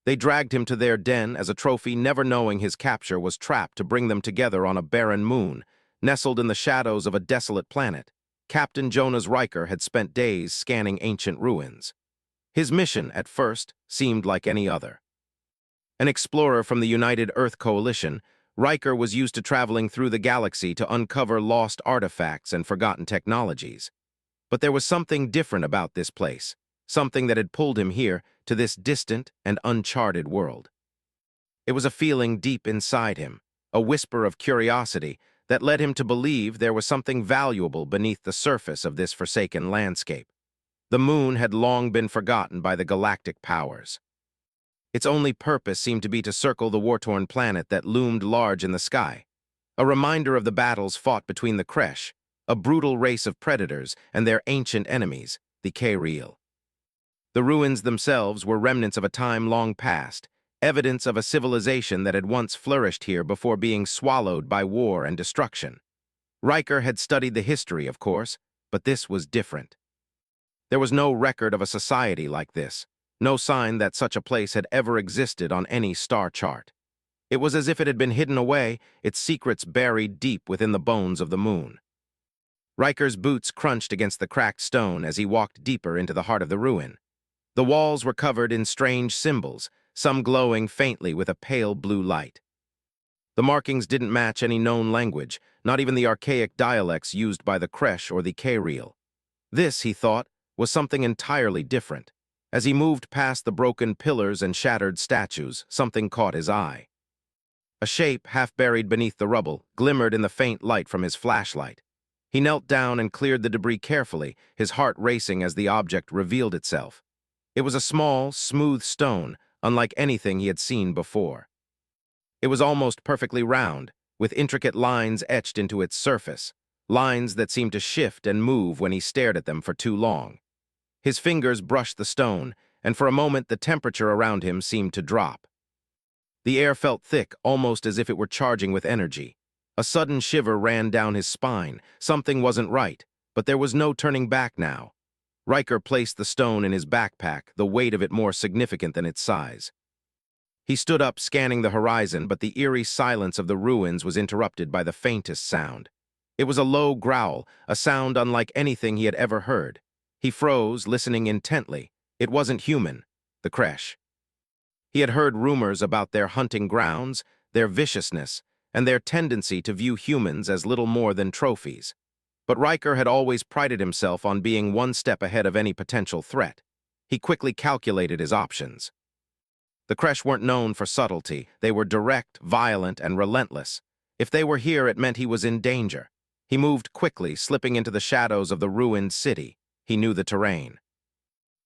They dragged him to their den as a trophy, never knowing his capture was trapped to bring them together on a barren moon, nestled in the shadows of a desolate planet. Captain Jonas Riker had spent days scanning ancient ruins. His mission, at first, seemed like any other. An explorer from the United Earth Coalition, Riker was used to traveling through the galaxy to uncover lost artifacts and forgotten technologies. But there was something different about this place, something that had pulled him here to this distant and uncharted world. It was a feeling deep inside him, a whisper of curiosity that led him to believe there was something valuable beneath the surface of this forsaken landscape. The moon had long been forgotten by the galactic powers. Its only purpose seemed to be to circle the war-torn planet that loomed large in the sky, a reminder of the battles fought between the Kresh, a brutal race of predators, and their ancient enemies, the K'reel. The ruins themselves were remnants of a time long past, evidence of a civilization that had once flourished here before being swallowed by war and destruction. Riker had studied the history, of course, but this was different. There was no record of a society like this, no sign that such a place had ever existed on any star chart. It was as if it had been hidden away, its secrets buried deep within the bones of the moon. Riker's boots crunched against the cracked stone as he walked deeper into the heart of the ruin. The walls were covered in strange symbols, some glowing faintly with a pale blue light. The markings didn't match any known language, not even the archaic dialects used by the Kresh or the K'reel. This, he thought, was something entirely different. As he moved past the broken pillars and shattered statues, something caught his eye. A shape, half buried beneath the rubble, glimmered in the faint light from his flashlight. He knelt down and cleared the debris carefully, his heart racing as the object revealed itself. It was a small, smooth stone, unlike anything he had seen before. It was almost perfectly round, with intricate lines etched into its surface, lines that seemed to shift and move when he stared at them for too long. His fingers brushed the stone, and for a moment the temperature around him seemed to drop. The air felt thick, almost as if it were charging with energy. A sudden shiver ran down his spine. Something wasn't right, but there was no turning back now. Riker placed the stone in his backpack, the weight of it more significant than its size. He stood up, scanning the horizon, but the eerie silence of the ruins was interrupted by the faintest sound. It was a low growl, a sound unlike anything he had ever heard. He froze, listening intently. It wasn't human, the Kresh. He had heard rumors about their hunting grounds, their viciousness, and their tendency to view humans as little more than trophies. But Riker had always prided himself on being one step ahead of any potential threat. He quickly calculated his options. The Kresh weren't known for subtlety. They were direct, violent, and relentless. If they were here, it meant he was in danger. He moved quickly, slipping into the shadows of the ruined city. He knew the terrain.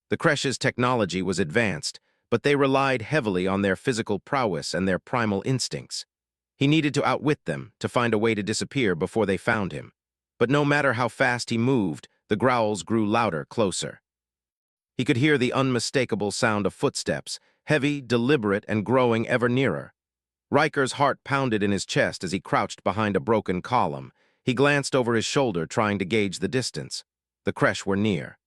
The Kresh's technology was advanced, but they relied heavily on their physical prowess and their primal instincts. He needed to outwit them, to find a way to disappear before they found him. But no matter how fast he moved, the growls grew louder, closer. He could hear the unmistakable sound of footsteps, heavy, deliberate, and growing ever nearer. Riker's heart pounded in his chest as he crouched behind a broken column. He glanced over his shoulder, trying to gauge the distance. The Kresh were near.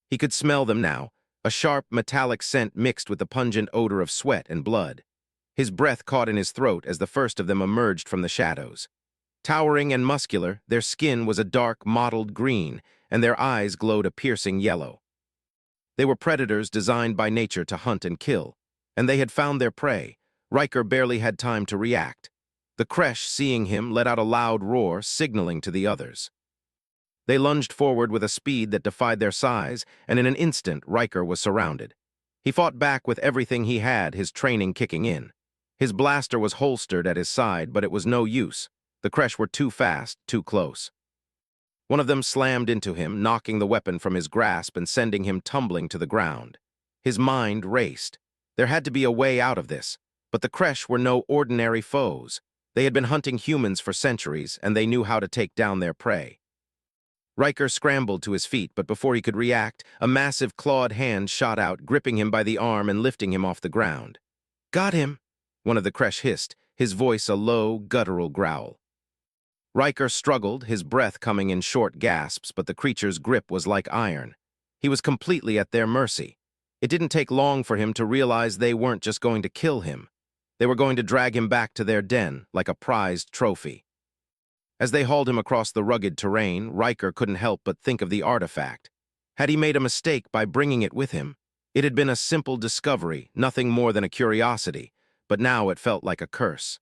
He could smell them now, a sharp, metallic scent mixed with the pungent odor of sweat and blood. His breath caught in his throat as the first of them emerged from the shadows. Towering and muscular, their skin was a dark, mottled green, and their eyes glowed a piercing yellow. They were predators designed by nature to hunt and kill, and they had found their prey. Riker barely had time to react. The Kresh, seeing him, let out a loud roar, signaling to the others. They lunged forward with a speed that defied their size, and in an instant, Riker was surrounded. He fought back with everything he had, his training kicking in. His blaster was holstered at his side, but it was no use. The Kresh were too fast, too close. One of them slammed into him, knocking the weapon from his grasp and sending him tumbling to the ground. His mind raced. There had to be a way out of this, but the Kresh were no ordinary foes. They had been hunting humans for centuries, and they knew how to take down their prey. Riker scrambled to his feet, but before he could react, a massive clawed hand shot out, gripping him by the arm and lifting him off the ground. "Got him," one of the Kresh hissed, his voice a low, guttural growl. Riker struggled, his breath coming in short gasps, but the creature's grip was like iron. He was completely at their mercy. It didn't take long for him to realize they weren't just going to kill him. They were going to drag him back to their den like a prized trophy. As they hauled him across the rugged terrain, Riker couldn't help but think of the artifact. Had he made a mistake by bringing it with him? It had been a simple discovery, nothing more than a curiosity, but now it felt like a curse.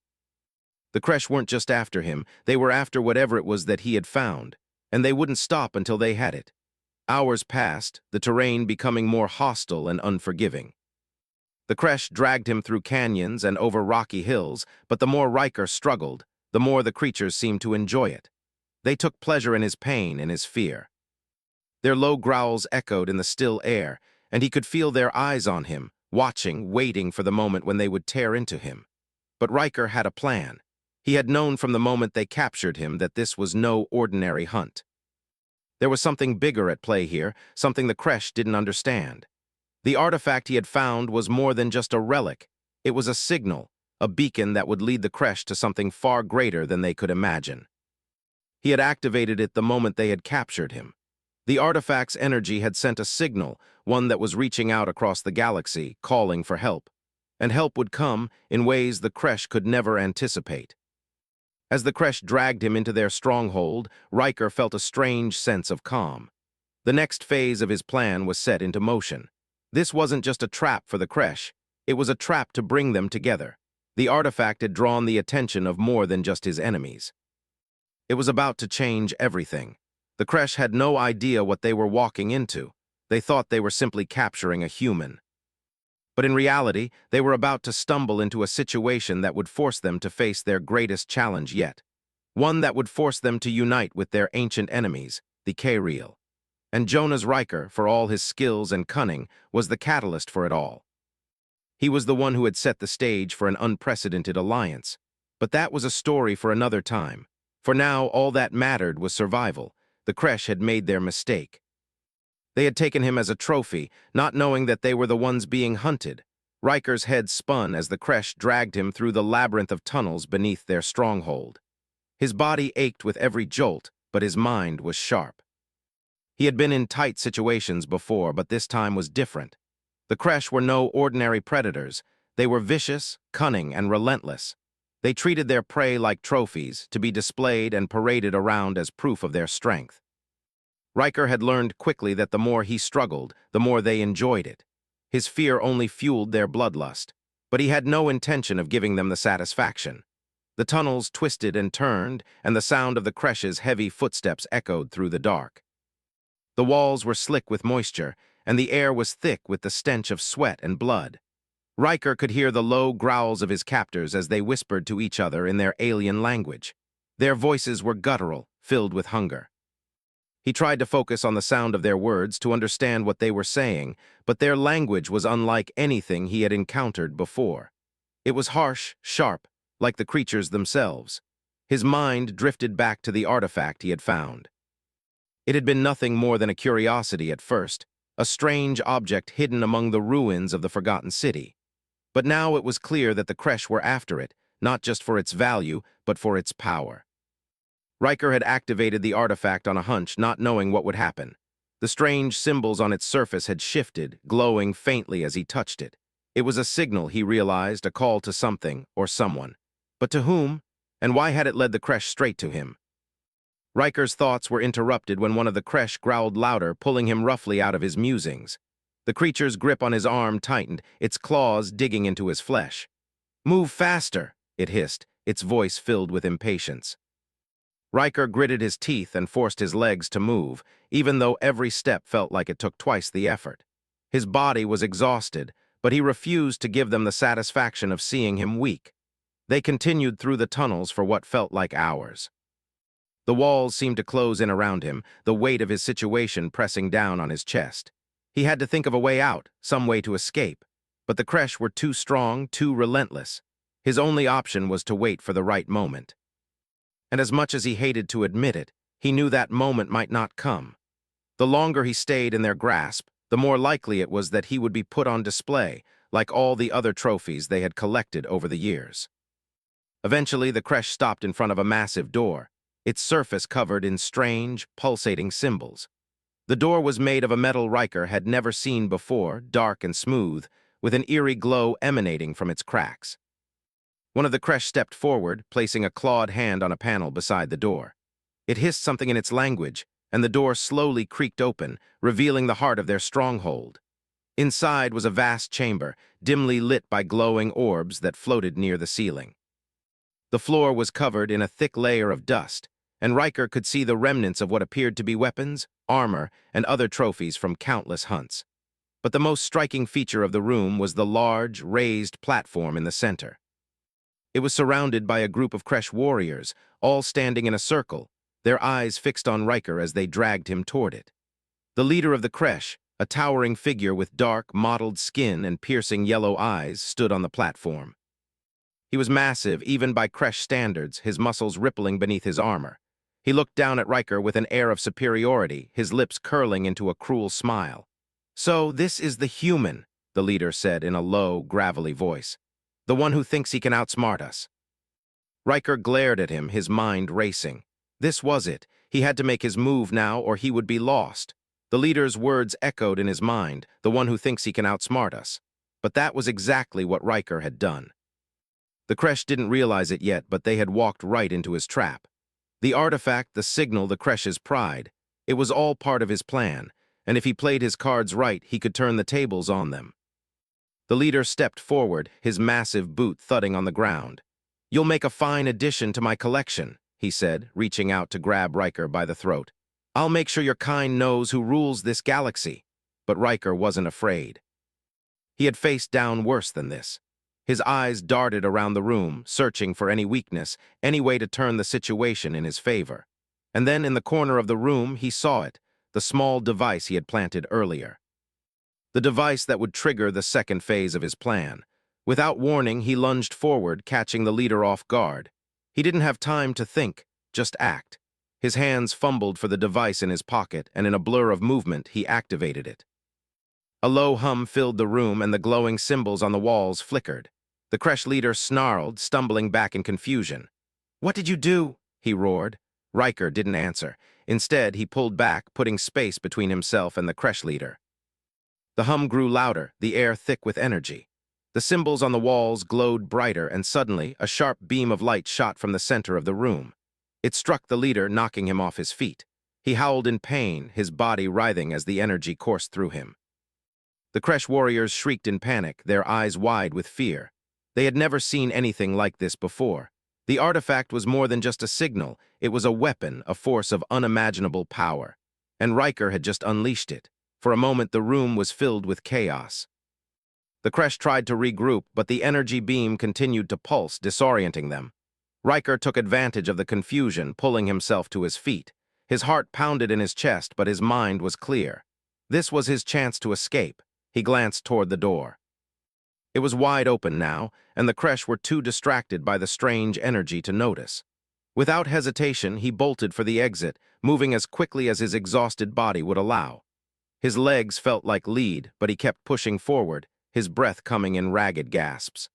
The Kresh weren't just after him, they were after whatever it was that he had found, and they wouldn't stop until they had it. Hours passed, the terrain becoming more hostile and unforgiving. The Kresh dragged him through canyons and over rocky hills, but the more Riker struggled, the more the creatures seemed to enjoy it. They took pleasure in his pain and his fear. Their low growls echoed in the still air, and he could feel their eyes on him, watching, waiting for the moment when they would tear into him. But Riker had a plan. He had known from the moment they captured him that this was no ordinary hunt. There was something bigger at play here, something the Kresh didn't understand. The artifact he had found was more than just a relic. It was a signal, a beacon that would lead the Kresh to something far greater than they could imagine. He had activated it the moment they had captured him. The artifact's energy had sent a signal, one that was reaching out across the galaxy, calling for help. And help would come in ways the Kresh could never anticipate. As the Kresh dragged him into their stronghold, Riker felt a strange sense of calm. The next phase of his plan was set into motion. This wasn't just a trap for the Kresh, it was a trap to bring them together. The artifact had drawn the attention of more than just his enemies. It was about to change everything. The Kresh had no idea what they were walking into. They thought they were simply capturing a human. But in reality, they were about to stumble into a situation that would force them to face their greatest challenge yet. One that would force them to unite with their ancient enemies, the K'Real. And Jonas Riker, for all his skills and cunning, was the catalyst for it all. He was the one who had set the stage for an unprecedented alliance. But that was a story for another time. For now, all that mattered was survival. The Kresh had made their mistake. They had taken him as a trophy, not knowing that they were the ones being hunted. Riker's head spun as the Kresh dragged him through the labyrinth of tunnels beneath their stronghold. His body ached with every jolt, but his mind was sharp. He had been in tight situations before, but this time was different. The Kresh were no ordinary predators. They were vicious, cunning, and relentless. They treated their prey like trophies, to be displayed and paraded around as proof of their strength. Riker had learned quickly that the more he struggled, the more they enjoyed it. His fear only fueled their bloodlust, but he had no intention of giving them the satisfaction. The tunnels twisted and turned, and the sound of the Kresh's heavy footsteps echoed through the dark. The walls were slick with moisture, and the air was thick with the stench of sweat and blood. Riker could hear the low growls of his captors as they whispered to each other in their alien language. Their voices were guttural, filled with hunger. He tried to focus on the sound of their words to understand what they were saying, but their language was unlike anything he had encountered before. It was harsh, sharp, like the creatures themselves. His mind drifted back to the artifact he had found. It had been nothing more than a curiosity at first, a strange object hidden among the ruins of the forgotten city. But now it was clear that the Kresh were after it, not just for its value, but for its power. Riker had activated the artifact on a hunch, not knowing what would happen. The strange symbols on its surface had shifted, glowing faintly as he touched it. It was a signal, he realized, a call to something or someone. But to whom? And why had it led the Kresh straight to him? Riker's thoughts were interrupted when one of the Kresh growled louder, pulling him roughly out of his musings. The creature's grip on his arm tightened, its claws digging into his flesh. "Move faster," it hissed, its voice filled with impatience. Riker gritted his teeth and forced his legs to move, even though every step felt like it took twice the effort. His body was exhausted, but he refused to give them the satisfaction of seeing him weak. They continued through the tunnels for what felt like hours. The walls seemed to close in around him, the weight of his situation pressing down on his chest. He had to think of a way out, some way to escape. But the Kresh were too strong, too relentless. His only option was to wait for the right moment. And as much as he hated to admit it, he knew that moment might not come. The longer he stayed in their grasp, the more likely it was that he would be put on display, like all the other trophies they had collected over the years. Eventually, the Kresh stopped in front of a massive door, its surface covered in strange, pulsating symbols. The door was made of a metal Riker had never seen before, dark and smooth, with an eerie glow emanating from its cracks. One of the Kresh stepped forward, placing a clawed hand on a panel beside the door. It hissed something in its language, and the door slowly creaked open, revealing the heart of their stronghold. Inside was a vast chamber, dimly lit by glowing orbs that floated near the ceiling. The floor was covered in a thick layer of dust, and Riker could see the remnants of what appeared to be weapons, armor, and other trophies from countless hunts. But the most striking feature of the room was the large, raised platform in the center. It was surrounded by a group of Kresh warriors, all standing in a circle, their eyes fixed on Riker as they dragged him toward it. The leader of the Kresh, a towering figure with dark, mottled skin and piercing yellow eyes, stood on the platform. He was massive, even by Kresh standards, his muscles rippling beneath his armor. He looked down at Riker with an air of superiority, his lips curling into a cruel smile. "So this is the human," the leader said in a low, gravelly voice. "The one who thinks he can outsmart us." Riker glared at him, his mind racing. This was it. He had to make his move now, or he would be lost. The leader's words echoed in his mind, the one who thinks he can outsmart us. But that was exactly what Riker had done. The Kresh didn't realize it yet, but they had walked right into his trap. The artifact, the signal, the Kresh's pride. It was all part of his plan, and if he played his cards right, he could turn the tables on them. The leader stepped forward, his massive boot thudding on the ground. "You'll make a fine addition to my collection," he said, reaching out to grab Riker by the throat. "I'll make sure your kind knows who rules this galaxy." But Riker wasn't afraid. He had faced down worse than this. His eyes darted around the room, searching for any weakness, any way to turn the situation in his favor. And then in the corner of the room, he saw it, the small device he had planted earlier. The device that would trigger the second phase of his plan. Without warning, he lunged forward, catching the leader off guard. He didn't have time to think, just act. His hands fumbled for the device in his pocket, and in a blur of movement, he activated it. A low hum filled the room, and the glowing symbols on the walls flickered. The Kresh leader snarled, stumbling back in confusion. "What did you do?" he roared. Riker didn't answer. Instead, he pulled back, putting space between himself and the Kresh leader. The hum grew louder, the air thick with energy. The symbols on the walls glowed brighter, and suddenly, a sharp beam of light shot from the center of the room. It struck the leader, knocking him off his feet. He howled in pain, his body writhing as the energy coursed through him. The Kresh warriors shrieked in panic, their eyes wide with fear. They had never seen anything like this before. The artifact was more than just a signal. It was a weapon, a force of unimaginable power. And Riker had just unleashed it. For a moment, the room was filled with chaos. The Kresh tried to regroup, but the energy beam continued to pulse, disorienting them. Riker took advantage of the confusion, pulling himself to his feet. His heart pounded in his chest, but his mind was clear. This was his chance to escape. He glanced toward the door. It was wide open now, and the Kresh were too distracted by the strange energy to notice. Without hesitation, he bolted for the exit, moving as quickly as his exhausted body would allow. His legs felt like lead, but he kept pushing forward, his breath coming in ragged gasps.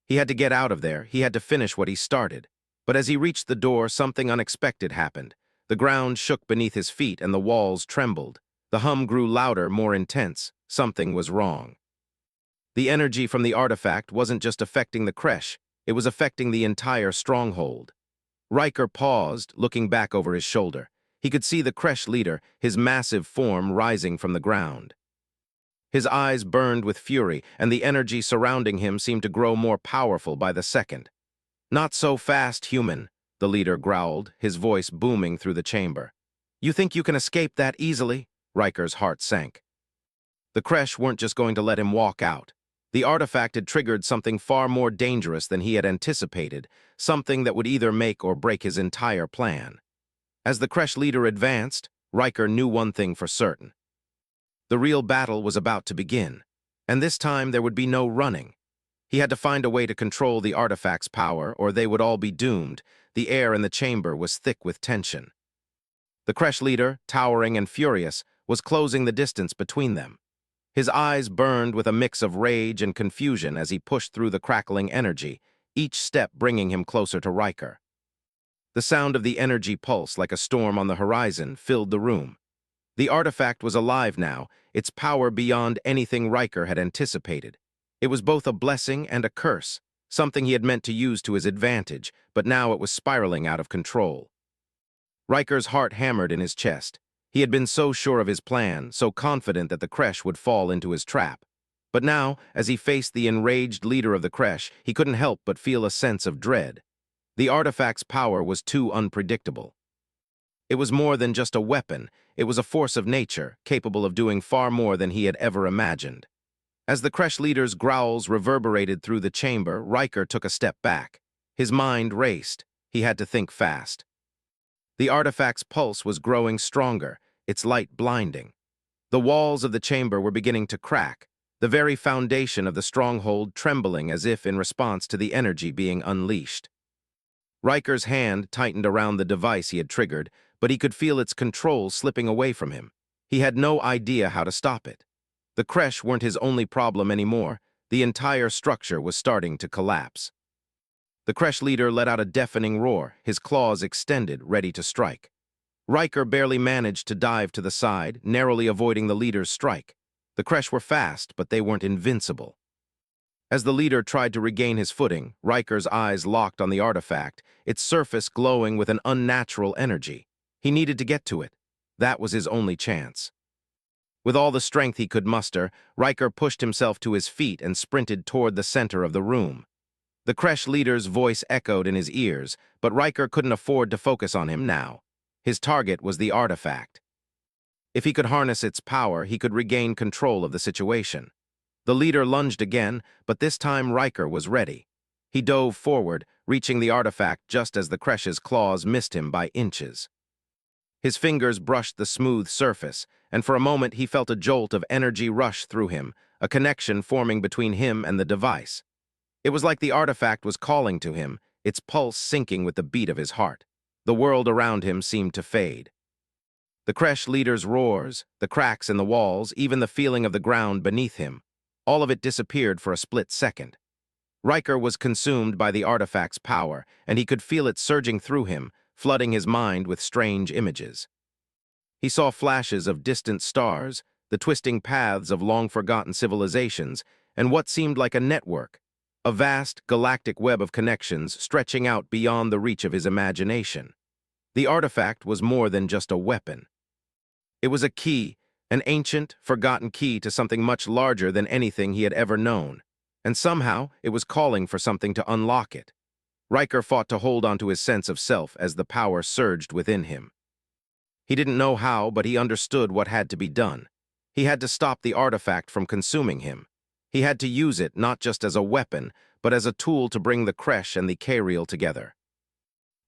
He had to get out of there, he had to finish what he started. But as he reached the door, something unexpected happened. The ground shook beneath his feet and the walls trembled. The hum grew louder, more intense. Something was wrong. The energy from the artifact wasn't just affecting the Kresh, it was affecting the entire stronghold. Riker paused, looking back over his shoulder. He could see the Kresh leader, his massive form rising from the ground. His eyes burned with fury, and the energy surrounding him seemed to grow more powerful by the second. "Not so fast, human," the leader growled, his voice booming through the chamber. "You think you can escape that easily?" Riker's heart sank. The Kresh weren't just going to let him walk out. The artifact had triggered something far more dangerous than he had anticipated, something that would either make or break his entire plan. As the Kresh leader advanced, Riker knew one thing for certain. The real battle was about to begin, and this time there would be no running. He had to find a way to control the artifact's power, or they would all be doomed. The air in the chamber was thick with tension. The Kresh leader, towering and furious, was closing the distance between them. His eyes burned with a mix of rage and confusion as he pushed through the crackling energy, each step bringing him closer to Riker. The sound of the energy pulse, like a storm on the horizon, filled the room. The artifact was alive now, its power beyond anything Riker had anticipated. It was both a blessing and a curse, something he had meant to use to his advantage, but now it was spiraling out of control. Riker's heart hammered in his chest. He had been so sure of his plan, so confident that the creche would fall into his trap. But now, as he faced the enraged leader of the creche, he couldn't help but feel a sense of dread. The artifact's power was too unpredictable. It was more than just a weapon, it was a force of nature, capable of doing far more than he had ever imagined. As the creche leader's growls reverberated through the chamber, Riker took a step back. His mind raced. He had to think fast. The artifact's pulse was growing stronger, its light blinding. The walls of the chamber were beginning to crack, the very foundation of the stronghold trembling as if in response to the energy being unleashed. Riker's hand tightened around the device he had triggered, but he could feel its control slipping away from him. He had no idea how to stop it. The creche weren't his only problem anymore. The entire structure was starting to collapse. The creche leader let out a deafening roar, his claws extended, ready to strike. Riker barely managed to dive to the side, narrowly avoiding the leader's strike. The creche were fast, but they weren't invincible. As the leader tried to regain his footing, Riker's eyes locked on the artifact, its surface glowing with an unnatural energy. He needed to get to it. That was his only chance. With all the strength he could muster, Riker pushed himself to his feet and sprinted toward the center of the room. The creche leader's voice echoed in his ears, but Riker couldn't afford to focus on him now. His target was the artifact. If he could harness its power, he could regain control of the situation. The leader lunged again, but this time Riker was ready. He dove forward, reaching the artifact just as the creche's claws missed him by inches. His fingers brushed the smooth surface, and for a moment he felt a jolt of energy rush through him, a connection forming between him and the device. It was like the artifact was calling to him, its pulse syncing with the beat of his heart. The world around him seemed to fade. The creche leader's roars, the cracks in the walls, even the feeling of the ground beneath him, all of it disappeared for a split second. Riker was consumed by the artifact's power, and he could feel it surging through him, flooding his mind with strange images. He saw flashes of distant stars, the twisting paths of long-forgotten civilizations, and what seemed like a network, a vast galactic web of connections stretching out beyond the reach of his imagination. The artifact was more than just a weapon. It was a key, an ancient, forgotten key to something much larger than anything he had ever known, and somehow it was calling for something to unlock it. Riker fought to hold onto his sense of self as the power surged within him. He didn't know how, but he understood what had to be done. He had to stop the artifact from consuming him. He had to use it not just as a weapon, but as a tool to bring the creche and the K-Reel together.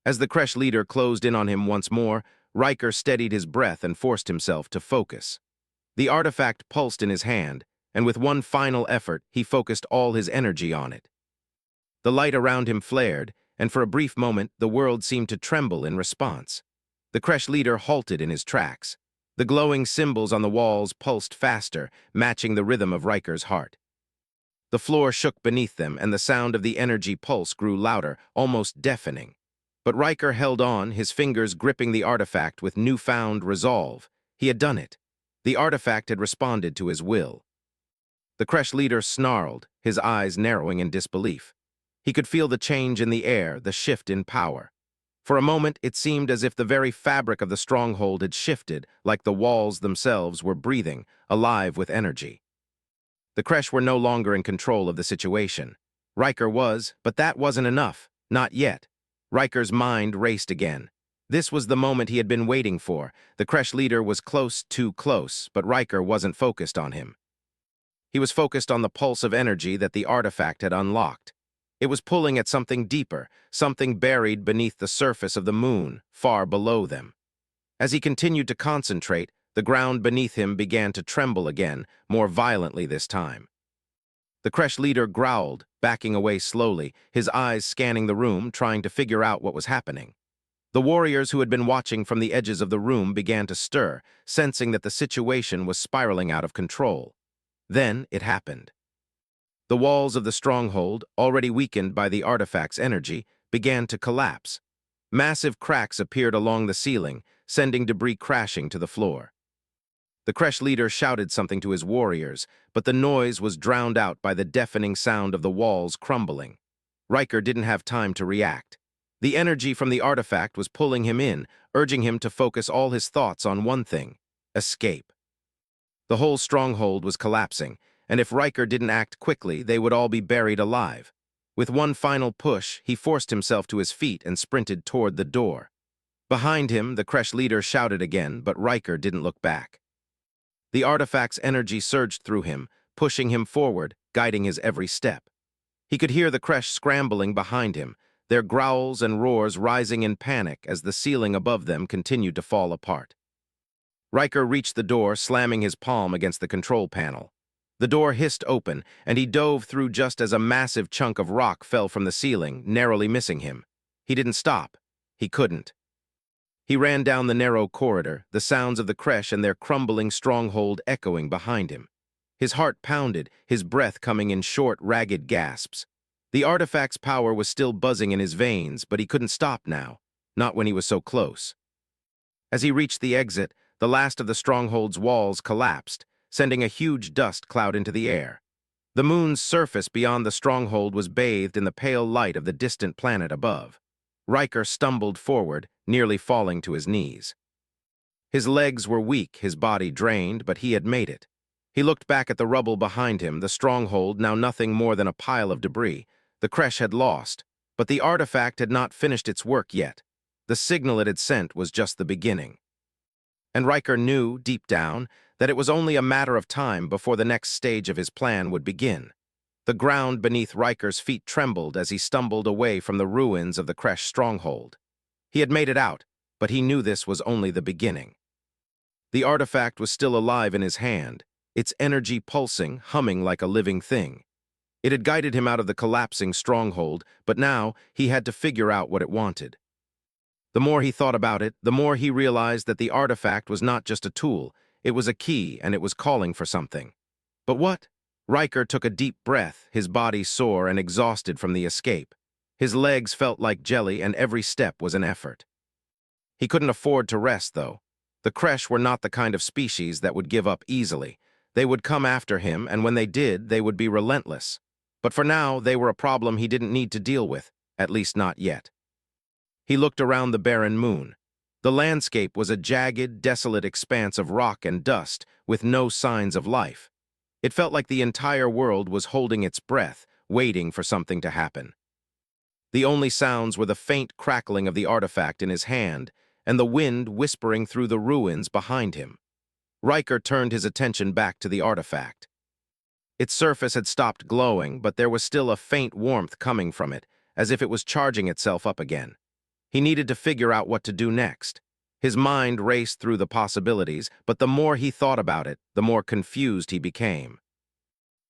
As the creche leader closed in on him once more, Riker steadied his breath and forced himself to focus. The artifact pulsed in his hand, and with one final effort, he focused all his energy on it. The light around him flared, and for a brief moment, the world seemed to tremble in response. The creche leader halted in his tracks. The glowing symbols on the walls pulsed faster, matching the rhythm of Riker's heart. The floor shook beneath them, and the sound of the energy pulse grew louder, almost deafening. But Riker held on, his fingers gripping the artifact with newfound resolve. He had done it. The artifact had responded to his will. The creche leader snarled, his eyes narrowing in disbelief. He could feel the change in the air, the shift in power. For a moment, it seemed as if the very fabric of the stronghold had shifted, like the walls themselves were breathing, alive with energy. The creche were no longer in control of the situation. Riker was, but that wasn't enough. Not yet. Riker's mind raced again. This was the moment he had been waiting for. The creche leader was close, too close, but Riker wasn't focused on him. He was focused on the pulse of energy that the artifact had unlocked. It was pulling at something deeper, something buried beneath the surface of the moon, far below them. As he continued to concentrate, the ground beneath him began to tremble again, more violently this time. The creche leader growled, backing away slowly, his eyes scanning the room, trying to figure out what was happening. The warriors who had been watching from the edges of the room began to stir, sensing that the situation was spiraling out of control. Then it happened. The walls of the stronghold, already weakened by the artifact's energy, began to collapse. Massive cracks appeared along the ceiling, sending debris crashing to the floor. The Kresh leader shouted something to his warriors, but the noise was drowned out by the deafening sound of the walls crumbling. Riker didn't have time to react. The energy from the artifact was pulling him in, urging him to focus all his thoughts on one thing: escape. The whole stronghold was collapsing, and if Riker didn't act quickly, they would all be buried alive. With one final push, he forced himself to his feet and sprinted toward the door. Behind him, the Kresh leader shouted again, but Riker didn't look back. The artifact's energy surged through him, pushing him forward, guiding his every step. He could hear the Kresh scrambling behind him, their growls and roars rising in panic as the ceiling above them continued to fall apart. Riker reached the door, slamming his palm against the control panel. The door hissed open, and he dove through just as a massive chunk of rock fell from the ceiling, narrowly missing him. He didn't stop. He couldn't. He ran down the narrow corridor, the sounds of the Kresh and their crumbling stronghold echoing behind him. His heart pounded, his breath coming in short, ragged gasps. The artifact's power was still buzzing in his veins, but he couldn't stop now, not when he was so close. As he reached the exit, the last of the stronghold's walls collapsed, sending a huge dust cloud into the air. The moon's surface beyond the stronghold was bathed in the pale light of the distant planet above. Riker stumbled forward, nearly falling to his knees. His legs were weak, his body drained, but he had made it. He looked back at the rubble behind him, the stronghold now nothing more than a pile of debris. The Kresh had lost, but the artifact had not finished its work yet. The signal it had sent was just the beginning. And Riker knew, deep down, that it was only a matter of time before the next stage of his plan would begin. The ground beneath Riker's feet trembled as he stumbled away from the ruins of the Kresh stronghold. He had made it out, but he knew this was only the beginning. The artifact was still alive in his hand, its energy pulsing, humming like a living thing. It had guided him out of the collapsing stronghold, but now he had to figure out what it wanted. The more he thought about it, the more he realized that the artifact was not just a tool, it was a key, and it was calling for something. But what? Riker took a deep breath, his body sore and exhausted from the escape. His legs felt like jelly, and every step was an effort. He couldn't afford to rest, though. The Kresh were not the kind of species that would give up easily. They would come after him, and when they did, they would be relentless. But for now, they were a problem he didn't need to deal with, at least not yet. He looked around the barren moon. The landscape was a jagged, desolate expanse of rock and dust, with no signs of life. It felt like the entire world was holding its breath, waiting for something to happen. The only sounds were the faint crackling of the artifact in his hand and the wind whispering through the ruins behind him. Riker turned his attention back to the artifact. Its surface had stopped glowing, but there was still a faint warmth coming from it, as if it was charging itself up again. He needed to figure out what to do next. His mind raced through the possibilities, but the more he thought about it, the more confused he became.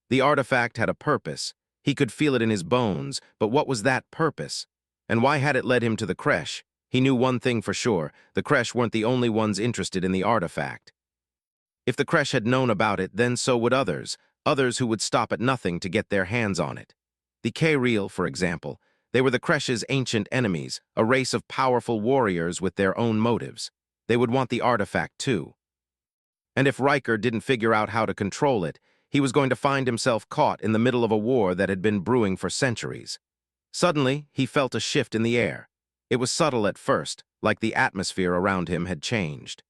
The artifact had a purpose. He could feel it in his bones, but what was that purpose? And why had it led him to the Kresh? He knew one thing for sure: the Kresh weren't the only ones interested in the artifact. If the Kresh had known about it, then so would others who would stop at nothing to get their hands on it. The K-Reel, for example. They were the Kresh's ancient enemies, a race of powerful warriors with their own motives. They would want the artifact too. And if Riker didn't figure out how to control it, he was going to find himself caught in the middle of a war that had been brewing for centuries. Suddenly, he felt a shift in the air. It was subtle at first, like the atmosphere around him had changed.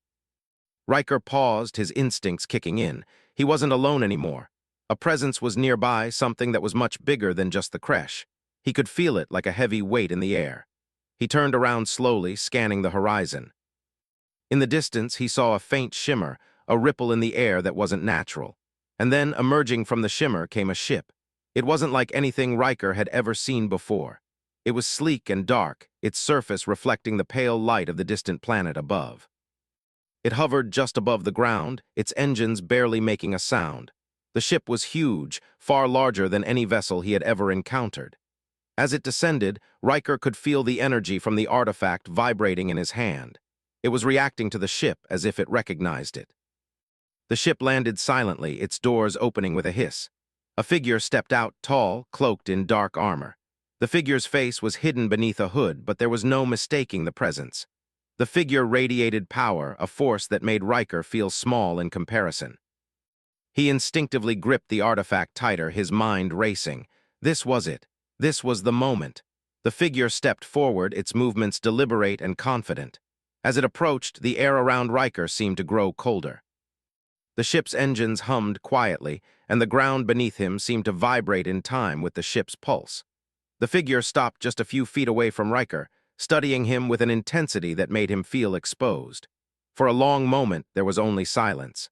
Riker paused, his instincts kicking in. He wasn't alone anymore. A presence was nearby, something that was much bigger than just the Kresh. He could feel it like a heavy weight in the air. He turned around slowly, scanning the horizon. In the distance, he saw a faint shimmer, a ripple in the air that wasn't natural. And then, emerging from the shimmer, came a ship. It wasn't like anything Riker had ever seen before. It was sleek and dark, its surface reflecting the pale light of the distant planet above. It hovered just above the ground, its engines barely making a sound. The ship was huge, far larger than any vessel he had ever encountered. As it descended, Riker could feel the energy from the artifact vibrating in his hand. It was reacting to the ship as if it recognized it. The ship landed silently, its doors opening with a hiss. A figure stepped out, tall, cloaked in dark armor. The figure's face was hidden beneath a hood, but there was no mistaking the presence. The figure radiated power, a force that made Riker feel small in comparison. He instinctively gripped the artifact tighter, his mind racing. This was it. This was the moment. The figure stepped forward, its movements deliberate and confident. As it approached, the air around Riker seemed to grow colder. The ship's engines hummed quietly, and the ground beneath him seemed to vibrate in time with the ship's pulse. The figure stopped just a few feet away from Riker, studying him with an intensity that made him feel exposed. For a long moment, there was only silence.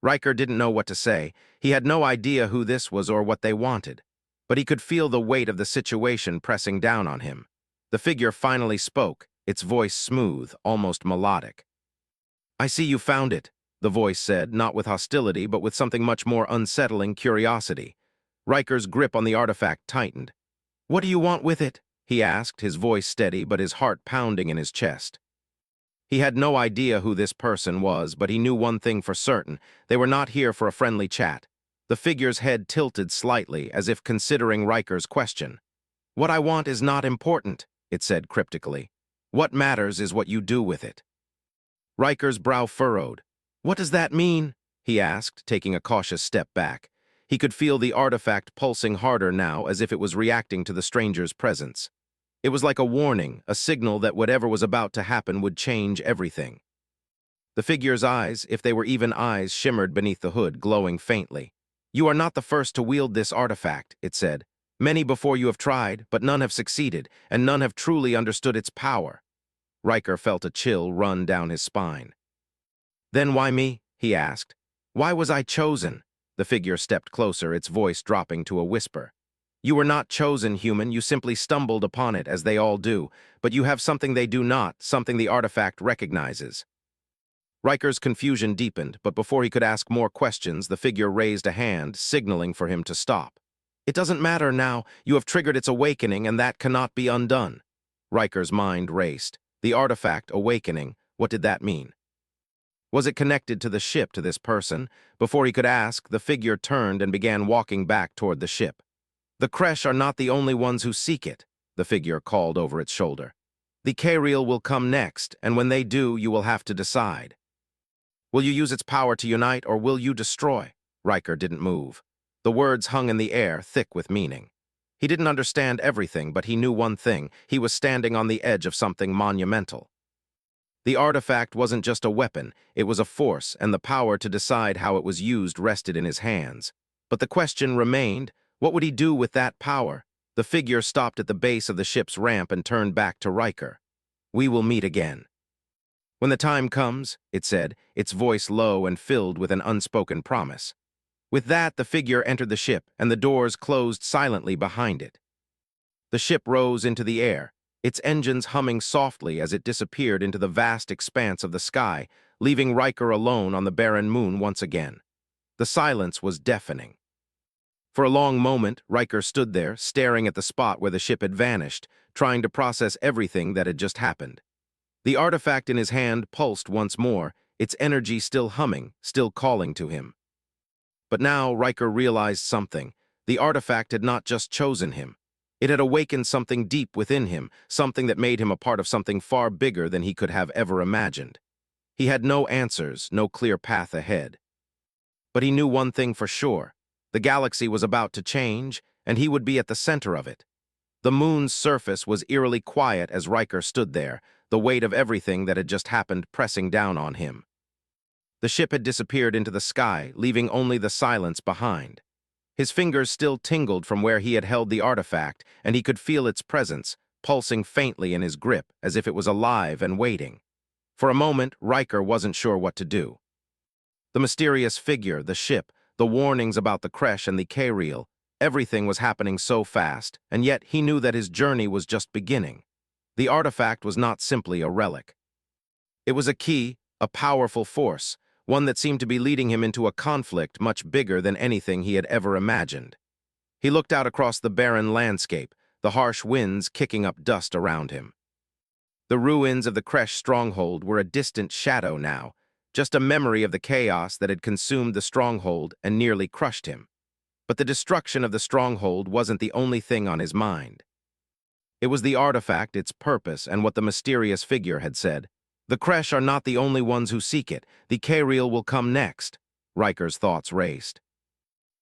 Riker didn't know what to say. He had no idea who this was or what they wanted. But he could feel the weight of the situation pressing down on him. The figure finally spoke, its voice smooth, almost melodic. "I see you found it," the voice said, not with hostility, but with something much more unsettling, curiosity. Riker's grip on the artifact tightened. "What do you want with it?" he asked, his voice steady but his heart pounding in his chest. He had no idea who this person was, but he knew one thing for certain. They were not here for a friendly chat. The figure's head tilted slightly, as if considering Riker's question. "What I want is not important," it said cryptically. "What matters is what you do with it." Riker's brow furrowed. "What does that mean?" he asked, taking a cautious step back. He could feel the artifact pulsing harder now, as if it was reacting to the stranger's presence. It was like a warning, a signal that whatever was about to happen would change everything. The figure's eyes, if they were even eyes, shimmered beneath the hood, glowing faintly. "You are not the first to wield this artifact," it said. "Many before you have tried, but none have succeeded, and none have truly understood its power." Riker felt a chill run down his spine. "Then why me?" he asked. "Why was I chosen?" The figure stepped closer, its voice dropping to a whisper. "You were not chosen, human, you simply stumbled upon it, as they all do, but you have something they do not, something the artifact recognizes." Riker's confusion deepened, but before he could ask more questions, the figure raised a hand, signaling for him to stop. "It doesn't matter now, you have triggered its awakening, and that cannot be undone." Riker's mind raced. The artifact awakening, what did that mean? Was it connected to the ship, to this person? Before he could ask, the figure turned and began walking back toward the ship. "The Kresh are not the only ones who seek it," the figure called over its shoulder. "The Kariel will come next, and when they do, you will have to decide. Will you use its power to unite, or will you destroy?" Riker didn't move. The words hung in the air, thick with meaning. He didn't understand everything, but he knew one thing. He was standing on the edge of something monumental. The artifact wasn't just a weapon, it was a force, and the power to decide how it was used rested in his hands. But the question remained, what would he do with that power? The figure stopped at the base of the ship's ramp and turned back to Riker. "We will meet again." "When the time comes," it said, its voice low and filled with an unspoken promise. With that, the figure entered the ship, and the doors closed silently behind it. The ship rose into the air, its engines humming softly as it disappeared into the vast expanse of the sky, leaving Riker alone on the barren moon once again. The silence was deafening. For a long moment, Riker stood there, staring at the spot where the ship had vanished, trying to process everything that had just happened. The artifact in his hand pulsed once more, its energy still humming, still calling to him. But now Riker realized something. The artifact had not just chosen him. It had awakened something deep within him, something that made him a part of something far bigger than he could have ever imagined. He had no answers, no clear path ahead. But he knew one thing for sure. The galaxy was about to change, and he would be at the center of it. The moon's surface was eerily quiet as Riker stood there, the weight of everything that had just happened pressing down on him. The ship had disappeared into the sky, leaving only the silence behind. His fingers still tingled from where he had held the artifact, and he could feel its presence, pulsing faintly in his grip, as if it was alive and waiting. For a moment, Riker wasn't sure what to do. The mysterious figure, the ship, the warnings about the Kresh and the Kariel, everything was happening so fast, and yet he knew that his journey was just beginning. The artifact was not simply a relic. It was a key, a powerful force, one that seemed to be leading him into a conflict much bigger than anything he had ever imagined. He looked out across the barren landscape, the harsh winds kicking up dust around him. The ruins of the Kresh stronghold were a distant shadow now, just a memory of the chaos that had consumed the stronghold and nearly crushed him. But the destruction of the stronghold wasn't the only thing on his mind. It was the artifact, its purpose, and what the mysterious figure had said. The Kresh are not the only ones who seek it. The K'reel will come next. Riker's thoughts raced.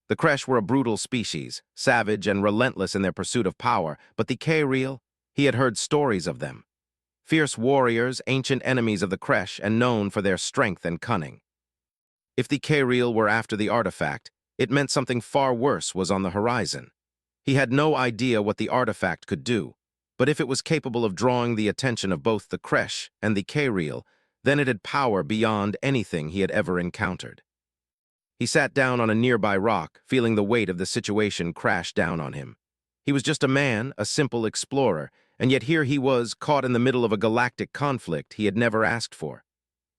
The Kresh were a brutal species, savage and relentless in their pursuit of power, but the K'reel, he had heard stories of them. Fierce warriors, ancient enemies of the Kresh, and known for their strength and cunning. If the K'reel were after the artifact, it meant something far worse was on the horizon. He had no idea what the artifact could do, but if it was capable of drawing the attention of both the Kresh and the K'reel, then it had power beyond anything he had ever encountered. He sat down on a nearby rock, feeling the weight of the situation crash down on him. He was just a man, a simple explorer, and yet here he was, caught in the middle of a galactic conflict he had never asked for.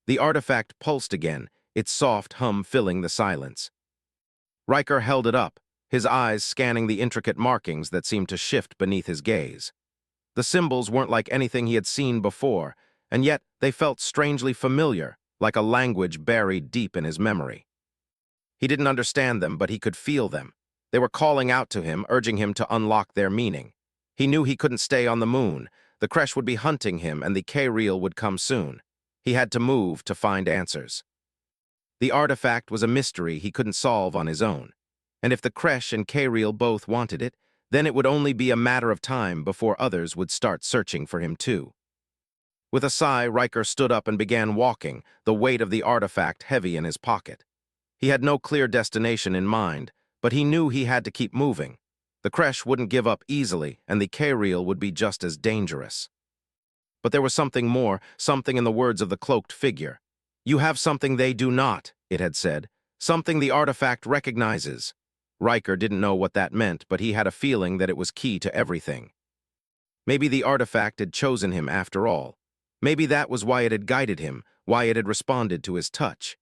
The artifact pulsed again, its soft hum filling the silence. Riker held it up, his eyes scanning the intricate markings that seemed to shift beneath his gaze. The symbols weren't like anything he had seen before, and yet they felt strangely familiar, like a language buried deep in his memory. He didn't understand them, but he could feel them. They were calling out to him, urging him to unlock their meaning. He knew he couldn't stay on the moon. The Kresh would be hunting him, and the K'reel would come soon. He had to move to find answers. The artifact was a mystery he couldn't solve on his own, and if the Kresh and K'reel both wanted it, then it would only be a matter of time before others would start searching for him too. With a sigh, Riker stood up and began walking, the weight of the artifact heavy in his pocket. He had no clear destination in mind, but he knew he had to keep moving. The Kresh wouldn't give up easily, and the K'reel would be just as dangerous. But there was something more, something in the words of the cloaked figure. "You have something they do not," it had said. "Something the artifact recognizes." Riker didn't know what that meant, but he had a feeling that it was key to everything. Maybe the artifact had chosen him after all. Maybe that was why it had guided him, why it had responded to his touch.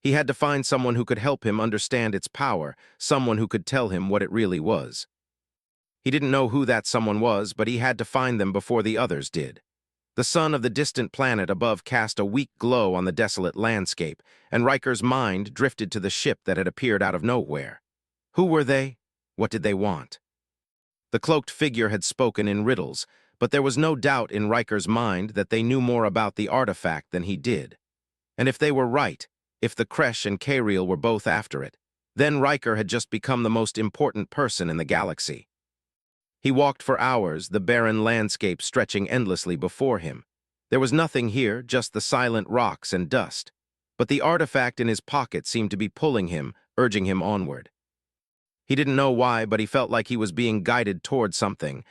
He had to find someone who could help him understand its power, someone who could tell him what it really was. He didn't know who that someone was, but he had to find them before the others did. The sun of the distant planet above cast a weak glow on the desolate landscape, and Riker's mind drifted to the ship that had appeared out of nowhere. Who were they? What did they want? The cloaked figure had spoken in riddles, but there was no doubt in Riker's mind that they knew more about the artifact than he did. And if they were right, if the Kresh and K'reel were both after it, then Riker had just become the most important person in the galaxy. He walked for hours, the barren landscape stretching endlessly before him. There was nothing here, just the silent rocks and dust. But the artifact in his pocket seemed to be pulling him, urging him onward. He didn't know why, but he felt like he was being guided toward something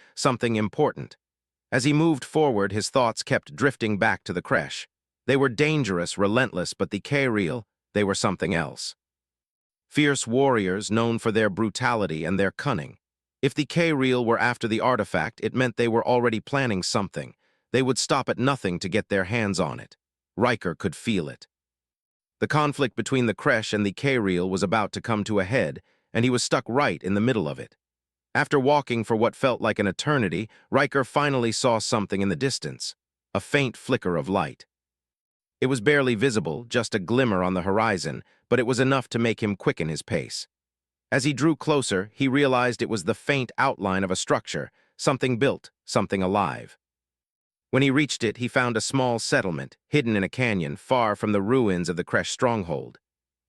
important. As he moved forward, his thoughts kept drifting back to the Kresh. They were dangerous, relentless, but the K'reel, they were something else. Fierce warriors known for their brutality and their cunning. If the K'reel were after the artifact, it meant they were already planning something. They would stop at nothing to get their hands on it. Riker could feel it. The conflict between the Kresh and the K'reel was about to come to a head, and he was stuck right in the middle of it. After walking for what felt like an eternity, Riker finally saw something in the distance, a faint flicker of light. It was barely visible, just a glimmer on the horizon, but it was enough to make him quicken his pace. As he drew closer, he realized it was the faint outline of a structure, something built, something alive. When he reached it, he found a small settlement, hidden in a canyon, far from the ruins of the Kresh stronghold.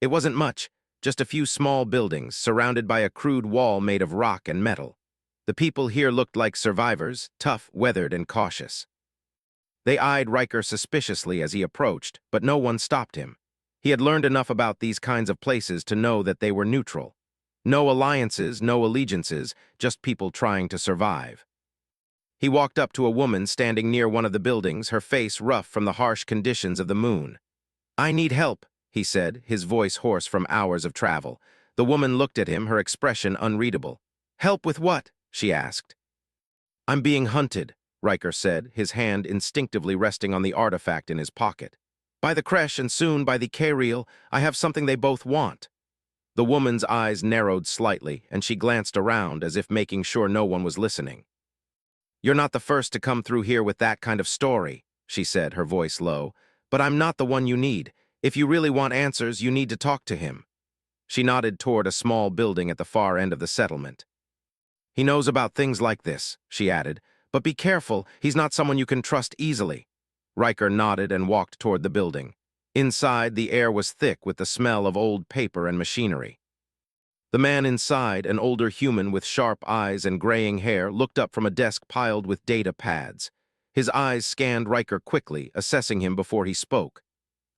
It wasn't much, just a few small buildings, surrounded by a crude wall made of rock and metal. The people here looked like survivors, tough, weathered, and cautious. They eyed Riker suspiciously as he approached, but no one stopped him. He had learned enough about these kinds of places to know that they were neutral. No alliances, no allegiances, just people trying to survive. He walked up to a woman standing near one of the buildings, her face rough from the harsh conditions of the moon. "I need help," he said, his voice hoarse from hours of travel. The woman looked at him, her expression unreadable. "Help with what?" she asked. "I'm being hunted," Riker said, his hand instinctively resting on the artifact in his pocket. "By the Kresh and soon by the K'reel, I have something they both want." The woman's eyes narrowed slightly, and she glanced around as if making sure no one was listening. "You're not the first to come through here with that kind of story," she said, her voice low. "But I'm not the one you need. If you really want answers, you need to talk to him." She nodded toward a small building at the far end of the settlement. "He knows about things like this," she added, But be careful, he's not someone you can trust easily. Riker nodded and walked toward the building. Inside, the air was thick with the smell of old paper and machinery. The man inside, an older human with sharp eyes and graying hair, looked up from a desk piled with data pads. His eyes scanned Riker quickly, assessing him before he spoke.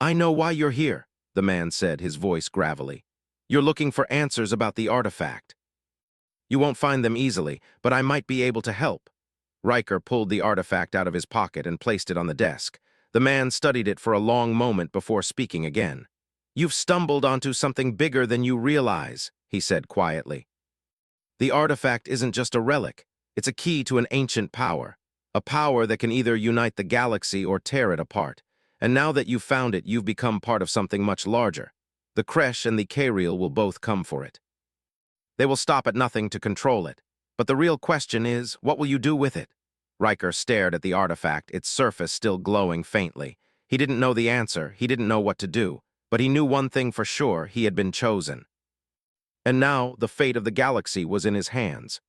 "I know why you're here," the man said, his voice gravelly. "You're looking for answers about the artifact. You won't find them easily, but I might be able to help." Riker pulled the artifact out of his pocket and placed it on the desk. The man studied it for a long moment before speaking again. "You've stumbled onto something bigger than you realize," he said quietly. "The artifact isn't just a relic. It's a key to an ancient power. A power that can either unite the galaxy or tear it apart. And now that you've found it, you've become part of something much larger. The Kresh and the Kariel will both come for it. They will stop at nothing to control it. But the real question is, what will you do with it?" Riker stared at the artifact, its surface still glowing faintly. He didn't know the answer, he didn't know what to do, but he knew one thing for sure: he had been chosen. And now, the fate of the galaxy was in his hands.